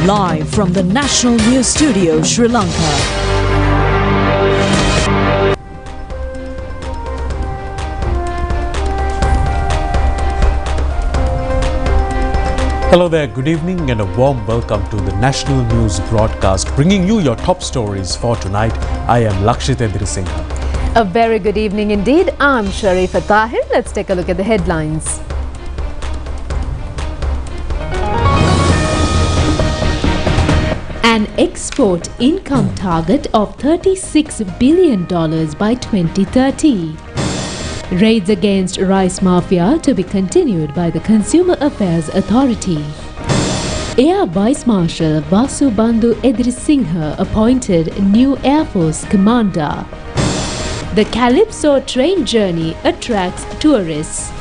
Live from the National News Studio, Sri Lanka. Hello there, good evening and a warm welcome to the National News broadcast, bringing you your top stories for tonight. I am Lakshit Singha. A very good evening indeed. I'm Sharifa Tahir. Let's take a look at the headlines. An export income target of $36 billion by 2030. Raids against rice mafia to be continued by the Consumer Affairs Authority. Air Vice Marshal Vasu Bandhu Edirisinghe appointed new Air Force commander. The Calypso train journey attracts tourists.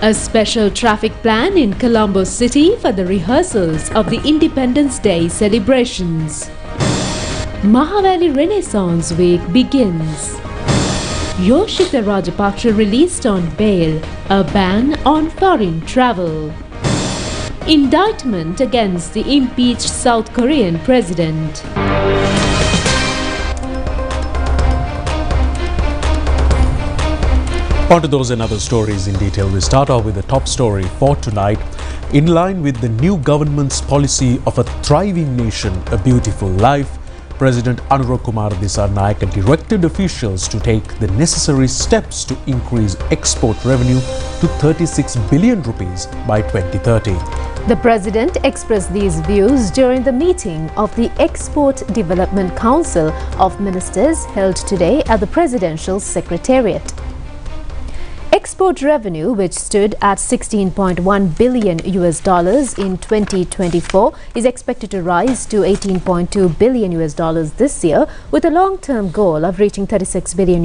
A special traffic plan in Columbo city for the rehearsals of the Independence Day celebrations. Mahavi Renaissance Week begins. Yoshitha Rajapaksa released on bail, a ban on foreign travel. Indictment against the impeached South Korean president. On to those and other stories in detail. We start off with the top story for tonight. In line with the new government's policy of a thriving nation, a beautiful life, President Anurag Kumar Disarnayak directed officials to take the necessary steps to increase export revenue to 36 billion rupees by 2030. The President expressed these views during the meeting of the Export Development Council of Ministers held today at the Presidential Secretariat. Export revenue, which stood at $16.1 billion in 2024, is expected to rise to $18.2 billion this year, with a long-term goal of reaching $36 billion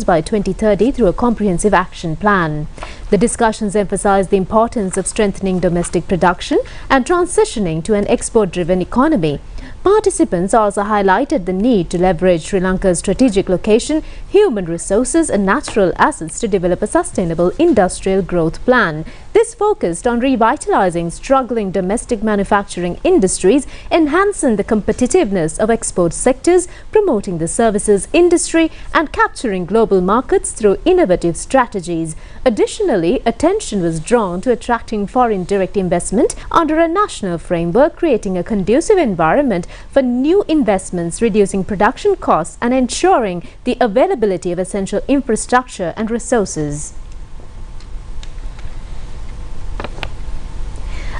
by 2030 through a comprehensive action plan. The discussions emphasized the importance of strengthening domestic production and transitioning to an export-driven economy. Participants also highlighted the need to leverage Sri Lanka's strategic location, human resources and natural assets to develop a sustainable industrial growth plan. This focused on revitalizing struggling domestic manufacturing industries, enhancing the competitiveness of export sectors, promoting the services industry and capturing global markets through innovative strategies. Additionally, attention was drawn to attracting foreign direct investment under a national framework, creating a conducive environment for new investments, reducing production costs and ensuring the availability of essential infrastructure and resources.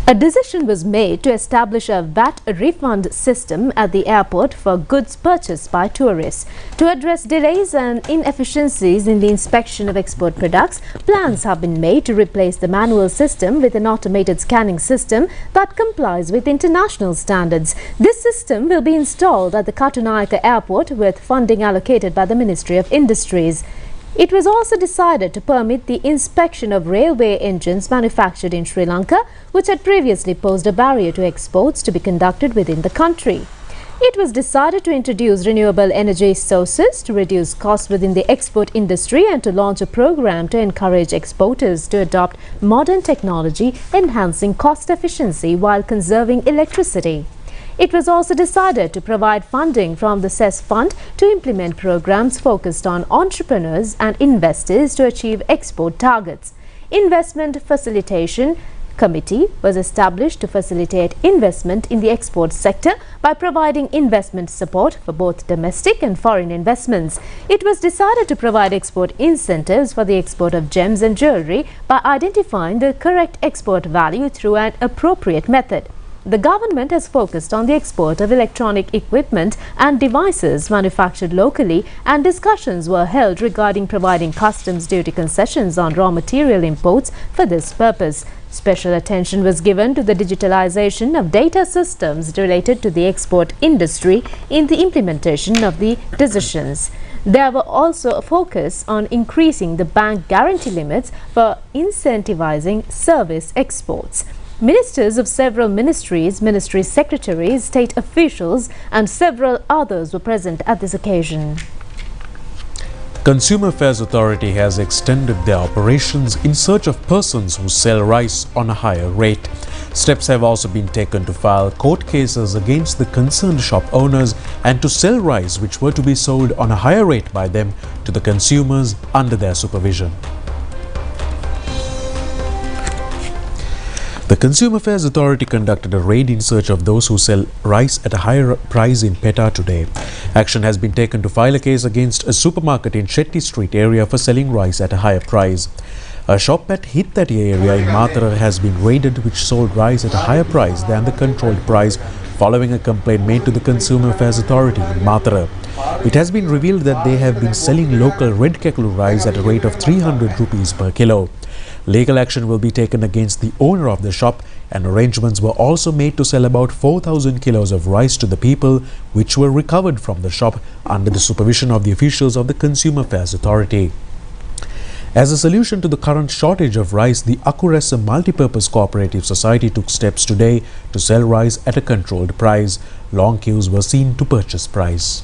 A decision was made to establish a VAT refund system at the airport for goods purchased by tourists. To address delays and inefficiencies in the inspection of export products, plans have been made to replace the manual system with an automated scanning system that complies with international standards. This system will be installed at the Katunayaka airport with funding allocated by the Ministry of Industries. It was also decided to permit the inspection of railway engines manufactured in Sri Lanka, which had previously posed a barrier to exports, to be conducted within the country. It was decided to introduce renewable energy sources to reduce costs within the export industry and to launch a program to encourage exporters to adopt modern technology, enhancing cost efficiency while conserving electricity. It was also decided to provide funding from the CES fund to implement programs focused on entrepreneurs and investors to achieve export targets. Investment Facilitation Committee was established to facilitate investment in the export sector by providing investment support for both domestic and foreign investments. It was decided to provide export incentives for the export of gems and jewelry by identifying the correct export value through an appropriate method. The government has focused on the export of electronic equipment and devices manufactured locally, and discussions were held regarding providing customs duty concessions on raw material imports for this purpose. Special attention was given to the digitalization of data systems related to the export industry in the implementation of the decisions. There were also a focus on increasing the bank guarantee limits for incentivizing service exports. Ministers of several ministries, ministry secretaries, state officials and several others were present at this occasion. Consumer Affairs Authority has extended their operations in search of persons who sell rice on a higher rate. Steps have also been taken to file court cases against the concerned shop owners and to sell rice which were to be sold on a higher rate by them to the consumers under their supervision. The Consumer Affairs Authority conducted a raid in search of those who sell rice at a higher price in Peta today. Action has been taken to file a case against a supermarket in Shetty Street area for selling rice at a higher price. A shop at Hittati area in Matara has been raided which sold rice at a higher price than the controlled price following a complaint made to the Consumer Affairs Authority in Matara. It has been revealed that they have been selling local red keklu rice at a rate of 300 rupees per kilo. Legal action will be taken against the owner of the shop and arrangements were also made to sell about 4,000 kilos of rice to the people which were recovered from the shop under the supervision of the officials of the Consumer Affairs Authority. As a solution to the current shortage of rice, the Akuresa Multipurpose Cooperative Society took steps today to sell rice at a controlled price. Long queues were seen to purchase rice.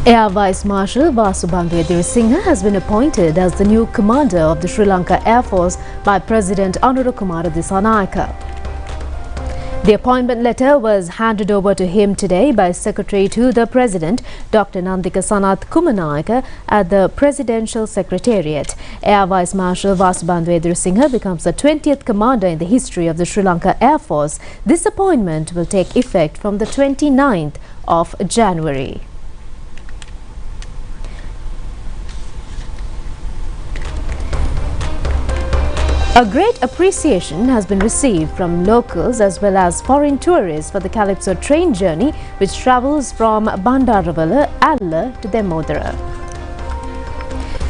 Air Vice Marshal Vasubandhu Singha has been appointed as the new commander of the Sri Lanka Air Force by President Anurakkumara Dissanayake. The appointment letter was handed over to him today by Secretary to the President, Dr. Nandika Sanath Kumanayake, at the Presidential Secretariat. Air Vice Marshal Vasubandhu Singha becomes the 20th commander in the history of the Sri Lanka Air Force. This appointment will take effect from the 29th of January. A great appreciation has been received from locals as well as foreign tourists for the Calypso train journey which travels from Bandaravalla, Alla to Demodara.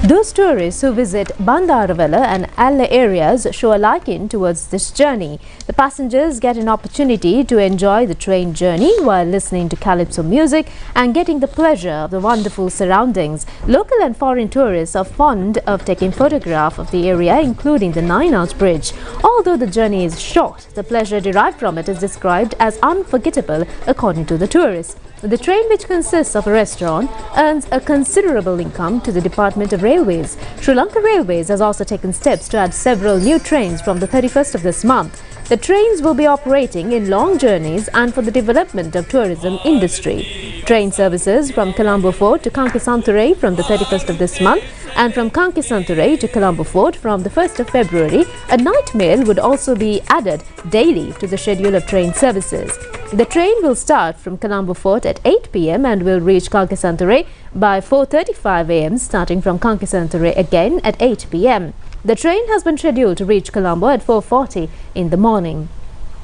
Those tourists who visit Bandaravalla and Alla areas show a liking towards this journey. The passengers get an opportunity to enjoy the train journey while listening to Calypso music and getting the pleasure of the wonderful surroundings. Local and foreign tourists are fond of taking photographs of the area, including the 9-house bridge. Although the journey is short, the pleasure derived from it is described as unforgettable according to the tourists. The train, which consists of a restaurant, earns a considerable income to the Department of Railways. Sri Lanka Railways has also taken steps to add several new trains from the 31st of this month. The trains will be operating in long journeys and for the development of tourism industry. Train services from Columbo Fort to Kankisanture from the 31st of this month and from Kankisanture to Columbo Fort from the 1st of February. A night mail would also be added daily to the schedule of train services. The train will start from Columbo Fort at 8 p.m. and will reach Kankisanture by 4:35 a.m. starting from Kankisanture again at 8 p.m. The train has been scheduled to reach Colombo at 4:40 in the morning.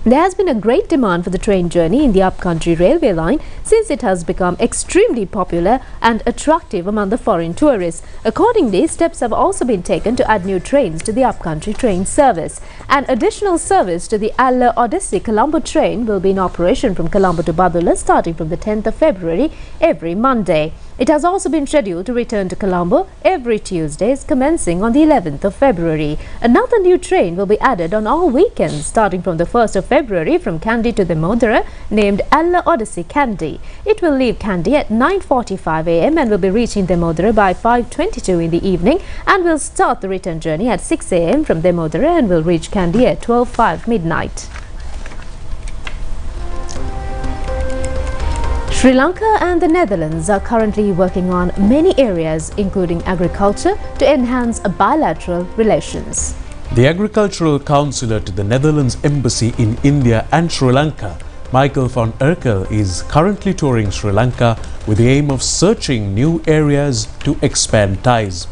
There has been a great demand for the train journey in the upcountry railway line since it has become extremely popular and attractive among the foreign tourists. Accordingly, steps have also been taken to add new trains to the upcountry train service. An additional service to the Alla Odyssey Colombo train will be in operation from Colombo to Badulla starting from the 10th of February every Monday. It has also been scheduled to return to Colombo every Tuesdays commencing on the 11th of February. Another new train will be added on all weekends starting from the 1st of February from Kandy to Demodara named Alla Odyssey Kandy. It will leave Kandy at 9:45 a.m. and will be reaching Demodara by 5:22 in the evening and will start the return journey at 6 a.m. from Demodara and will reach Kandy at 12:05 midnight. Sri Lanka and the Netherlands are currently working on many areas, including agriculture, to enhance bilateral relations. The Agricultural Councillor to the Netherlands Embassy in India and Sri Lanka, Michael van Erkel, is currently touring Sri Lanka with the aim of searching new areas to expand ties.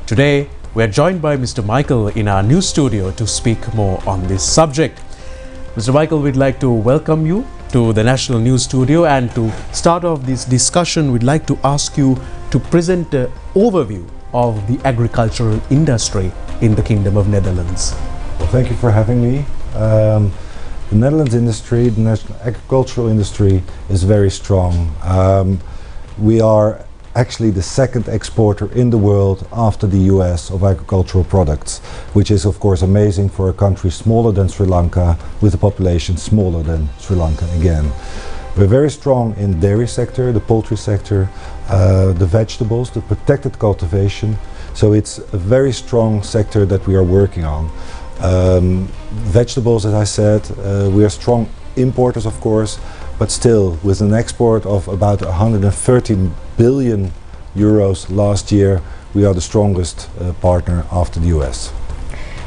Today, we are joined by Mr. Michael in our new studio to speak more on this subject. Mr. Michael, we'd like to welcome you to the National News Studio, and to start off this discussion, we'd like to ask you to present an overview of the agricultural industry in the Kingdom of Netherlands. Well, thank you for having me. The Netherlands the national agricultural industry is very strong. We are actually the second exporter in the world after the US of agricultural products, which is of course amazing for a country smaller than Sri Lanka with a population smaller than Sri Lanka again. We're very strong in the dairy sector, the poultry sector, the vegetables, the protected cultivation. So it's a very strong sector that we are working on. Vegetables, as I said, we are strong importers of course, but still with an export of about 130 billion euros last year, we are the strongest partner after the US.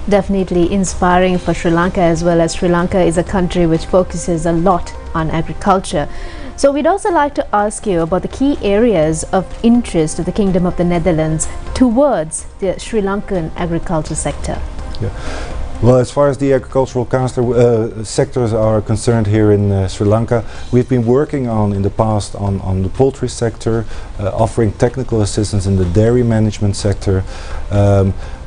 Definitely inspiring for Sri Lanka, as well as Sri Lanka is a country which focuses a lot on agriculture. So we'd also like to ask you about the key areas of interest of the Kingdom of the Netherlands towards the Sri Lankan agriculture sector. Yeah. Well, as far as the agricultural sectors are concerned here in Sri Lanka, we've been working on in the past on the poultry sector, offering technical assistance in the dairy management sector.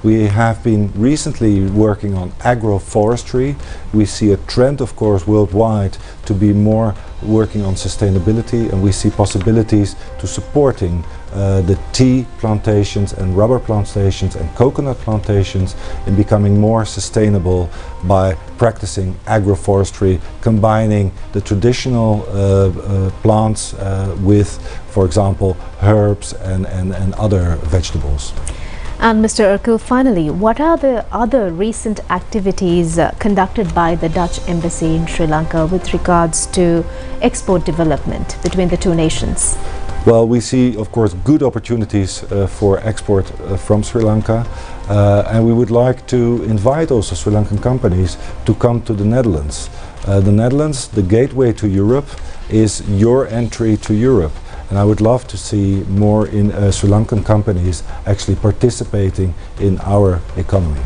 We have been recently working on agroforestry. We see a trend, of course, worldwide to be more working on sustainability, and we see possibilities to supporting the tea plantations and rubber plantations and coconut plantations in becoming more sustainable by practicing agroforestry, combining the traditional plants with, for example, herbs and other vegetables. And Mr. Urkel, finally, what are the other recent activities conducted by the Dutch Embassy in Sri Lanka with regards to export development between the two nations? Well, we see, of course, good opportunities for export from Sri Lanka, and we would like to invite also Sri Lankan companies to come to the Netherlands. The Netherlands, the gateway to Europe, is your entry to Europe. And I would love to see more in Sri Lankan companies actually participating in our economy.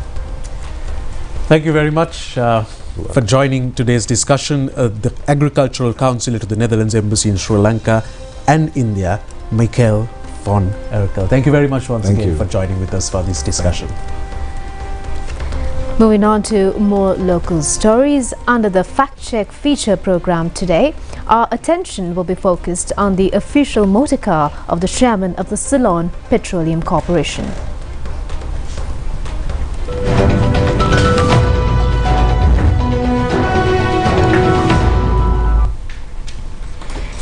Thank you very much for joining today's discussion. The Agricultural Councillor to the Netherlands Embassy in Sri Lanka and India, Michael von Urkel. Thank you very much once again for joining with us for this discussion. Moving on to more local stories. Under the Fact Check feature program today, our attention will be focused on the official motor car of the chairman of the Ceylon Petroleum Corporation.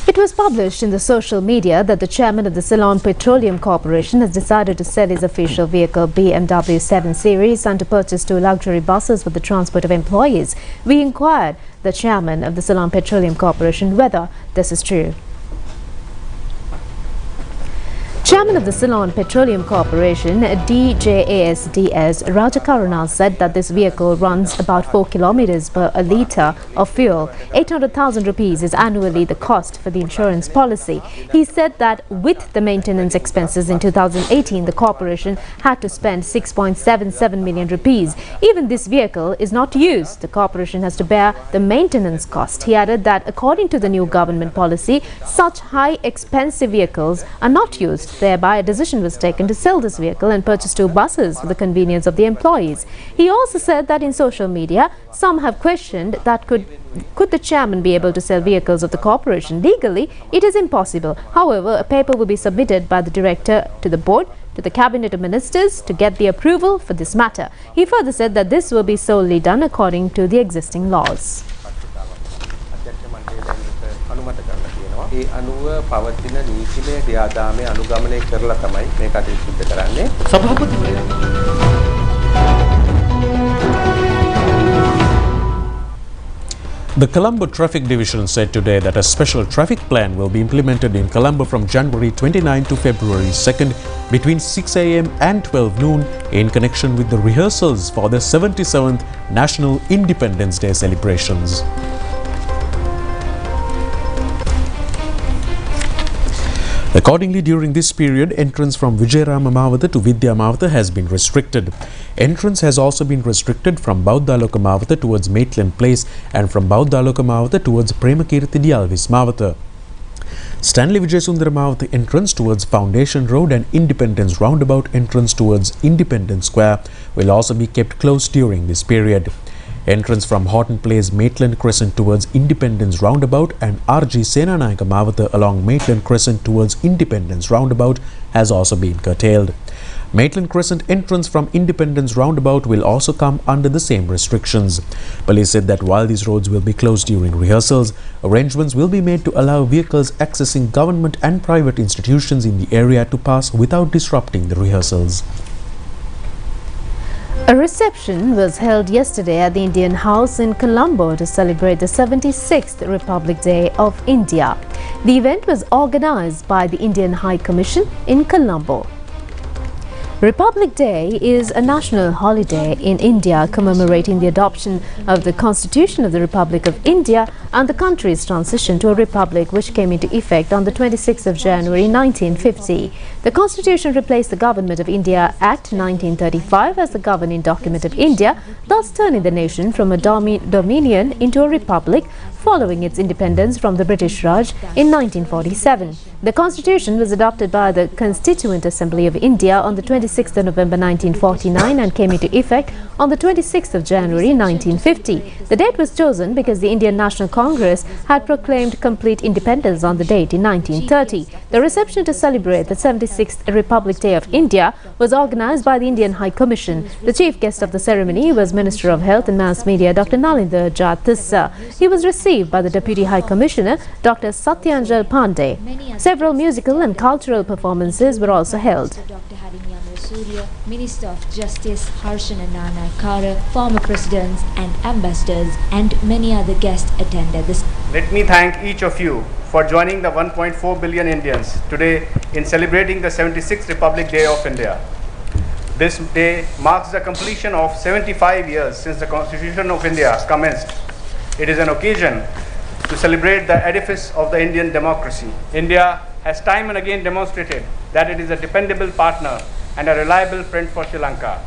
It was published in the social media that the chairman of the Ceylon Petroleum Corporation has decided to sell his official vehicle BMW 7 Series and to purchase 2 luxury buses for the transport of employees. We inquired the chairman of the Ceylon Petroleum Corporation whether this is true. Chairman of the Ceylon Petroleum Corporation, DJASDS, Rajakaruna, said that this vehicle runs about 4 kilometers per a litre of fuel. 800,000 rupees is annually the cost for the insurance policy. He said that with the maintenance expenses in 2018, the corporation had to spend 6.77 million rupees. Even this vehicle is not used. The corporation has to bear the maintenance cost. He added that according to the new government policy, such high expensive vehicles are not used. Thereby, a decision was taken to sell this vehicle and purchase 2 buses for the convenience of the employees. He also said that in social media, some have questioned that could the chairman be able to sell vehicles of the corporation? Legally, it is impossible. However, a paper will be submitted by the director to the board, to the cabinet of ministers to get the approval for this matter. He further said that this will be solely done according to the existing laws. ඒ අනුව පවතින නීතිමය ක්‍රියාදාමය අනුගමනය කරලා තමයි මේ කටයුතු සිදු කරන්නේ. සභාපතිවරයා The Columbo Traffic Division said today that a special traffic plan will be implemented in Columbo from January 29 to February 2nd between 6 a.m. and 12 noon in connection with the rehearsals for the 77th National Independence Day celebrations. Accordingly, during this period, entrance from Vijayarama Mawatha to Vidya Mawatha has been restricted. Entrance has also been restricted from Bauddhaloka Mawatha towards Maitland Place and from Bauddhaloka Mawatha towards Premakirti Diyalvis Mawatha. Stanley Vijayasundara Mawatha entrance towards Foundation Road and Independence Roundabout entrance towards Independence Square will also be kept closed during this period. Entrance from Horton Place Maitland Crescent towards Independence Roundabout and RG Senanayaka Mawatha along Maitland Crescent towards Independence Roundabout has also been curtailed. Maitland Crescent entrance from Independence Roundabout will also come under the same restrictions. Police said that while these roads will be closed during rehearsals, arrangements will be made to allow vehicles accessing government and private institutions in the area to pass without disrupting the rehearsals. A reception was held yesterday at the Indian House in Columbo to celebrate the 76th Republic Day of India. The event was organized by the Indian High Commission in Columbo. Republic Day is a national holiday in India commemorating the adoption of the Constitution of the Republic of India and the country's transition to a republic which came into effect on the 26th of January 1950. The Constitution replaced the Government of India Act 1935 as the governing document of India, thus turning the nation from a dominion into a republic following its independence from the British Raj in 1947. The Constitution was adopted by the Constituent Assembly of India on the 26th of November 1949 and came into effect on the 26th of January 1950. The date was chosen because the Indian National Congress had proclaimed complete independence on the date in 1930. The reception to celebrate the 76th Republic Day of India was organized by the Indian High Commission. The chief guest of the ceremony was Minister of Health and Mass Media Dr. Nalinder Jatissa. He was received by the Deputy High Commissioner Dr. Satyanjal Pandey. Several musical and cultural performances were also held. Minister of Justice Harshana Nanaikara, former presidents and ambassadors and many other guests attended this. Let me thank each of you for joining the 1.4 billion Indians today in celebrating the 76th Republic Day of India. This day marks the completion of 75 years since the Constitution of India commenced. It is an occasion to celebrate the edifice of the Indian democracy. India has time and again demonstrated that it is a dependable partner and a reliable friend for Sri Lanka.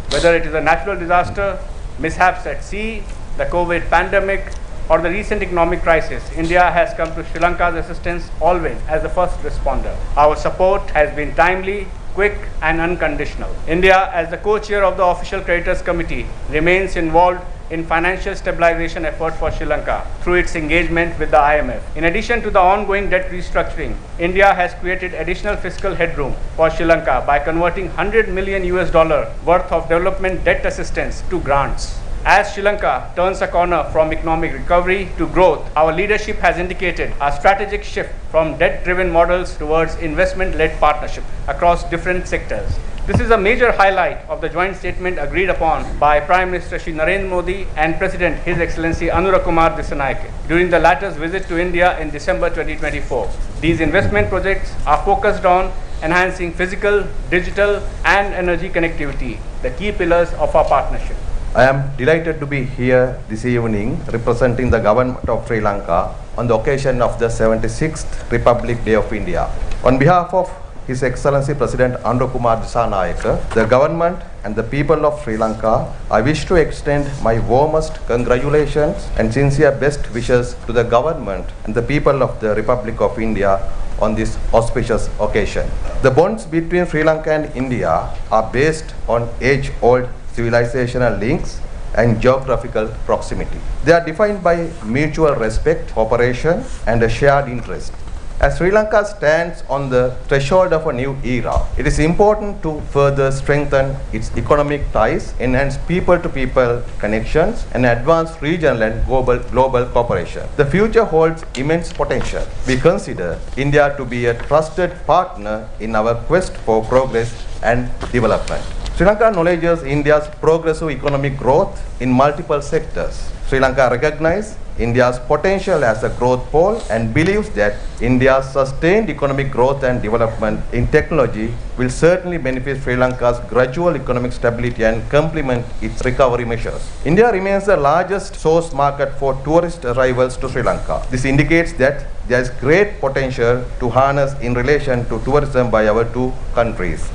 Whether it is a natural disaster, mishaps at sea, the COVID pandemic, or the recent economic crisis, India has come to Sri Lanka's assistance always as the first responder. Our support has been timely, quick and unconditional. India, as the co-chair of the Official Creditors Committee, remains involved in financial stabilization effort for Sri Lanka through its engagement with the IMF. In addition to the ongoing debt restructuring, India has created additional fiscal headroom for Sri Lanka by converting $100 million worth of development debt assistance to grants. As Sri Lanka turns a corner from economic recovery to growth, our leadership has indicated a strategic shift from debt-driven models towards investment-led partnership across different sectors. This is a major highlight of the joint statement agreed upon by Prime Minister Shri Narendra Modi and President His Excellency Anurag Kumar Dissanayake during the latter's visit to India in December 2024. These investment projects are focused on enhancing physical, digital and energy connectivity, the key pillars of our partnership. I am delighted to be here this evening representing the government of Sri Lanka on the occasion of the 76th Republic Day of India. On behalf of His Excellency President Anurag Kumar Dissanayake, the government and the people of Sri Lanka, I wish to extend my warmest congratulations and sincere best wishes to the government and the people of the Republic of India on this auspicious occasion. The bonds between Sri Lanka and India are based on age-old civilizational links and geographical proximity. They are defined by mutual respect, cooperation and a shared interest. As Sri Lanka stands on the threshold of a new era, it is important to further strengthen its economic ties, enhance people-to-people connections, and advance regional and global cooperation. The future holds immense potential. We consider India to be a trusted partner in our quest for progress and development. Sri Lanka acknowledges India's progressive economic growth in multiple sectors. Sri Lanka recognizes India's potential as a growth pole and believes that India's sustained economic growth and development in technology will certainly benefit Sri Lanka's gradual economic stability and complement its recovery measures. India remains the largest source market for tourist arrivals to Sri Lanka. This indicates that there is great potential to harness in relation to tourism by our two countries.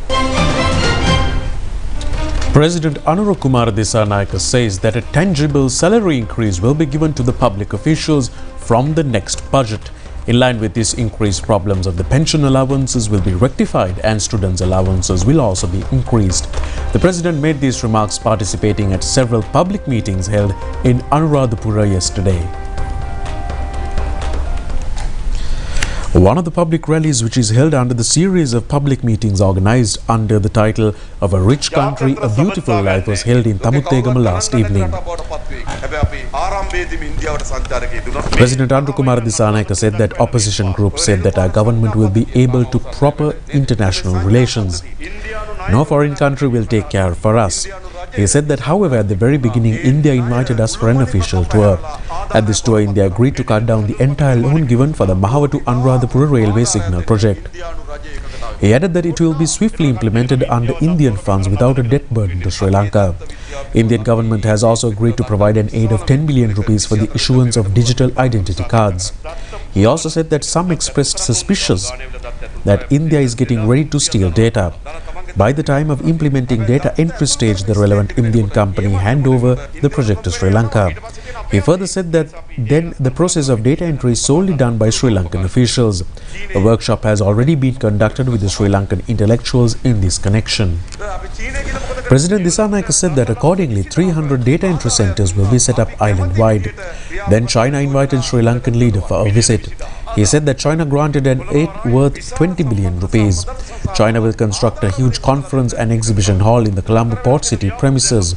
President Anurag Kumar Dissanayake says that a tangible salary increase will be given to the public officials from the next budget. In line with this increase, problems of the pension allowances will be rectified and students' allowances will also be increased. The President made these remarks participating at several public meetings held in Anuradhapura yesterday. One of the public rallies, which is held under the series of public meetings organized under the title of A Rich Country, A Beautiful Life, was held in Tamuttegama last evening. President Andrew Kumar Dissanayake said that opposition groups said that our government will be able to proper international relations. No foreign country will take care for us. He said that, however, at the very beginning, India invited us for an official tour. At this tour, India agreed to cut down the entire loan given for the Mahavi to Anuradhapura railway signal project. He added that it will be swiftly implemented under Indian funds without a debt burden to Sri Lanka. Indian government has also agreed to provide an aid of 10 billion rupees for the issuance of digital identity cards. He also said that some expressed suspicions that India is getting ready to steal data. By the time of implementing data entry stage, the relevant Indian company hand over the project to Sri Lanka. He further said that then the process of data entry is solely done by Sri Lankan officials. A workshop has already been conducted with the Sri Lankan intellectuals in this connection. President Dissanayake said that accordingly 300 data entry centers will be set up island-wide. Then China invited Sri Lankan leader for a visit. He said that China granted an aid worth 20 billion rupees. China will construct a huge conference and exhibition hall in the Columbo port city premises.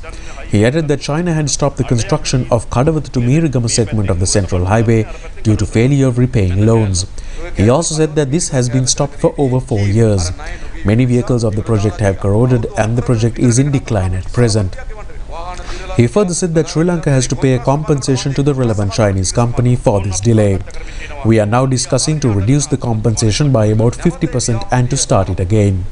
He added that China had stopped the construction of Kadawatha to Meerigama segment of the Central Highway due to failure of repaying loans. He also said that this has been stopped for over 4 years. Many vehicles of the project have corroded and the project is in decline at present. He further said that Sri Lanka has to pay a compensation to the relevant Chinese company for this delay. We are now discussing to reduce the compensation by about 50% and to start it again.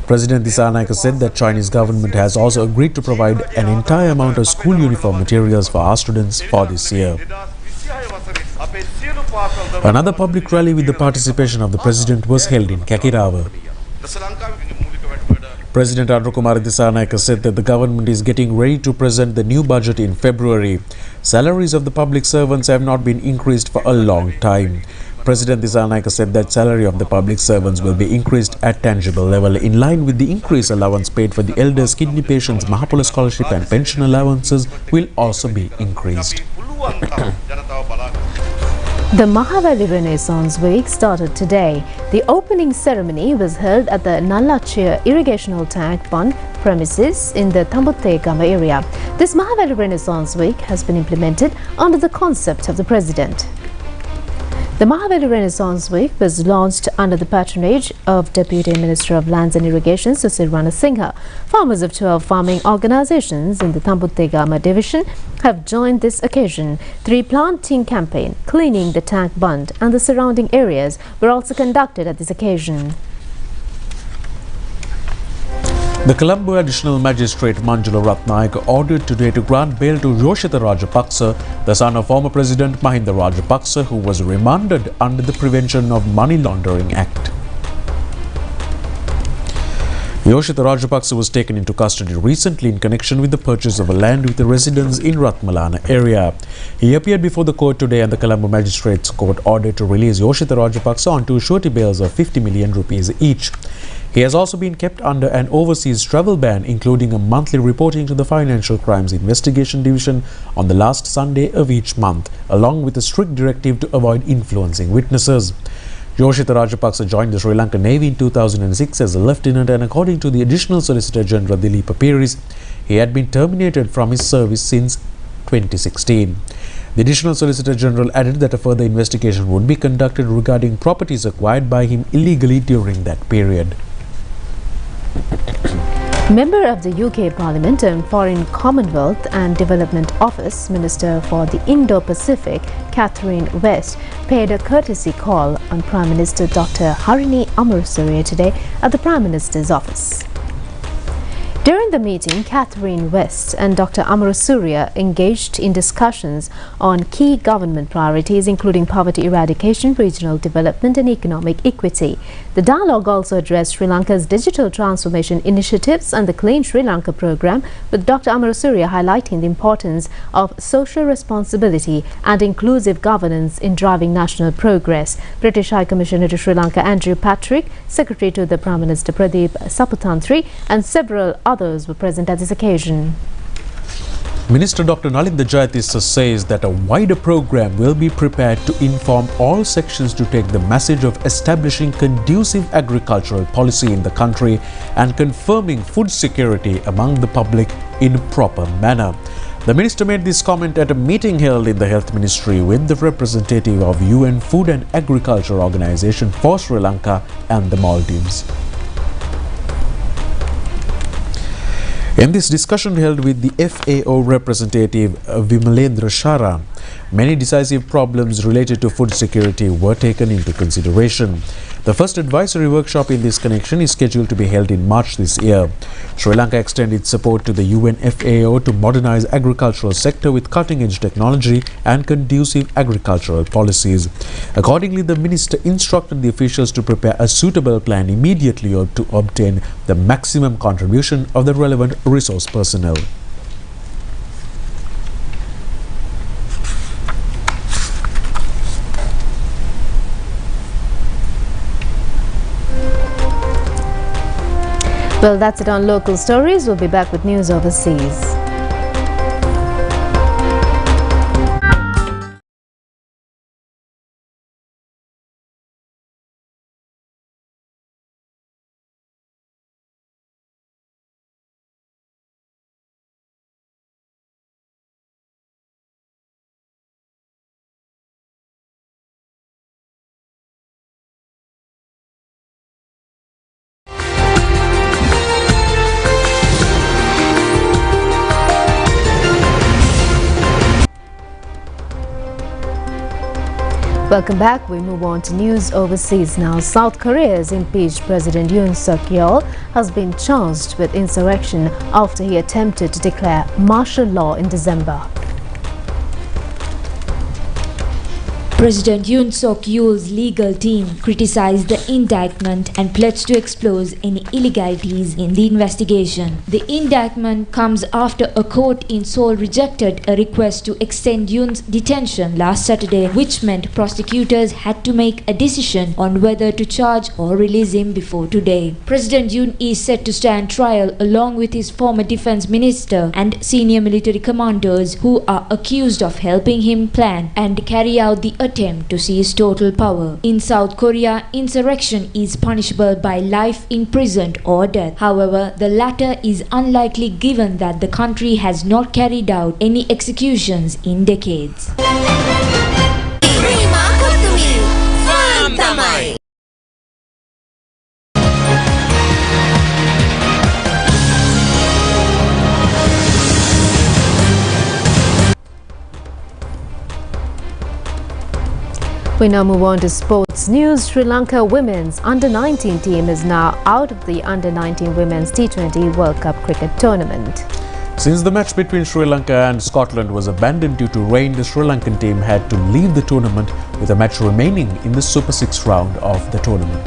President Dissanayake said that Chinese government has also agreed to provide an entire amount of school uniform materials for our students for this year. Another public rally with the participation of the President was held in Kakirawa. President Andrew Kumar Dissanayake said that the government is getting ready to present the new budget in February. Salaries of the public servants have not been increased for a long time. President Dissanayake said that salary of the public servants will be increased at tangible level in line with the increased allowance paid for the elders, kidney patients, Mahapula scholarship and pension allowances will also be increased. The Mahavi Renaissance Week started today. The opening ceremony was held at the Nallachia Irrigational Tank Pond premises in the Tamuttegama area. This Mahavi Renaissance Week has been implemented under the concept of the President. The Mahavi Renaissance Week was launched under the patronage of Deputy Minister of Lands and Irrigation Susil Ranasinghe. Farmers of 12 farming organizations in the Tamuttegama division have joined this occasion. 3 planting campaign, cleaning the tank bund and the surrounding areas were also conducted at this occasion. The Columbo Additional Magistrate Manjula Ratnayake ordered today to grant bail to Yoshitha Rajapaksa, the son of former President Mahinda Rajapaksa, who was remanded under the Prevention of Money Laundering Act. Yoshitha Rajapaksa was taken into custody recently in connection with the purchase of a land with a residence in Ratmalana area. He appeared before the court today and the Columbo Magistrates Court ordered to release Yoshitha Rajapaksa on 2 surety bails of 50 million rupees each. He has also been kept under an overseas travel ban, including a monthly reporting to the Financial Crimes Investigation Division on the last Sunday of each month, along with a strict directive to avoid influencing witnesses. Yoshitha Rajapaksa joined the Sri Lankan Navy in 2006 as a lieutenant, and according to the Additional Solicitor General Dileepa Peeris, he had been terminated from his service since 2016. The Additional Solicitor General added that a further investigation would be conducted regarding properties acquired by him illegally during that period. Member of the UK Parliament and Foreign Commonwealth and Development Office, Minister for the Indo Pacific, Catherine West, paid a courtesy call on Prime Minister Dr. Harini Amarasuriya today at the Prime Minister's office. During the meeting, Catherine West and Dr. Amarasuriya engaged in discussions on key government priorities including poverty eradication, regional development and economic equity. The dialogue also addressed Sri Lanka's digital transformation initiatives and the Clean Sri Lanka program, with Dr. Amarasuriya highlighting the importance of social responsibility and inclusive governance in driving national progress. British High Commissioner to Sri Lanka Andrew Patrick, Secretary to the Prime Minister Pradeep Saputantri and several others were present at this occasion. Minister Dr. Nalinda Jayatissa says that a wider program will be prepared to inform all sections to take the message of establishing conducive agricultural policy in the country and confirming food security among the public in a proper manner. The minister made this comment at a meeting held in the Health Ministry with the representative of UN Food and Agriculture Organization for Sri Lanka and the Maldives. In this discussion held with the FAO representative Vimalendra Shara, many decisive problems related to food security were taken into consideration. The first advisory workshop in this connection is scheduled to be held in March this year. Sri Lanka extended support to the UN FAO to modernize agricultural sector with cutting-edge technology and conducive agricultural policies. Accordingly, the minister instructed the officials to prepare a suitable plan immediately to obtain the maximum contribution of the relevant resource personnel. Well, that's it on local stories. We'll be back with news overseas. Welcome back. We move on to news overseas now. South Korea's impeached President Yoon Suk-yeol has been charged with insurrection after he attempted to declare martial law in December. President Yoon Suk-yeol's legal team criticized the indictment and pledged to expose any illegalities in the investigation. The indictment comes after a court in Seoul rejected a request to extend Yoon's detention last Saturday, which meant prosecutors had to make a decision on whether to charge or release him before today. President Yoon is set to stand trial along with his former defense minister and senior military commanders who are accused of helping him plan and carry out the attempt to seize total power. In South Korea, insurrection is punishable by life imprisoned or death. However, the latter is unlikely given that the country has not carried out any executions in decades. We now move on to sports news. Sri Lanka women's under-19 team is now out of the under-19 women's T20 World Cup cricket tournament. Since the match between Sri Lanka and Scotland was abandoned due to rain, the Sri Lankan team had to leave the tournament with a match remaining in the Super 6 round of the tournament.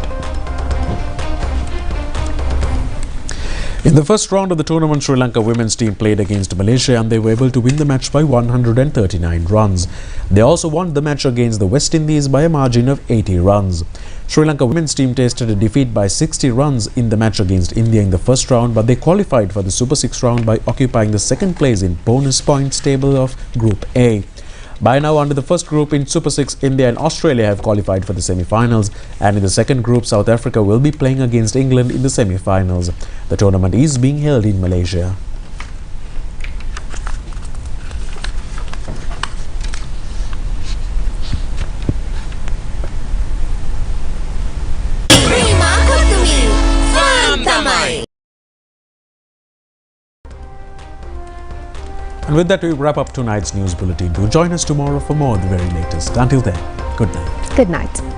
In the first round of the tournament, Sri Lanka women's team played against Malaysia and they were able to win the match by 139 runs. They also won the match against the West Indies by a margin of 80 runs. Sri Lanka women's team tasted a defeat by 60 runs in the match against India in the first round, but they qualified for the Super 6 round by occupying the second place in bonus points table of Group A. By now, under the first group in Super 6, India and Australia have qualified for the semi-finals, and in the second group, South Africa will be playing against England in the semi-finals. The tournament is being held in Malaysia. And with that, we wrap up tonight's news bulletin. Do join us tomorrow for more of the very latest. Until then, good night. Good night.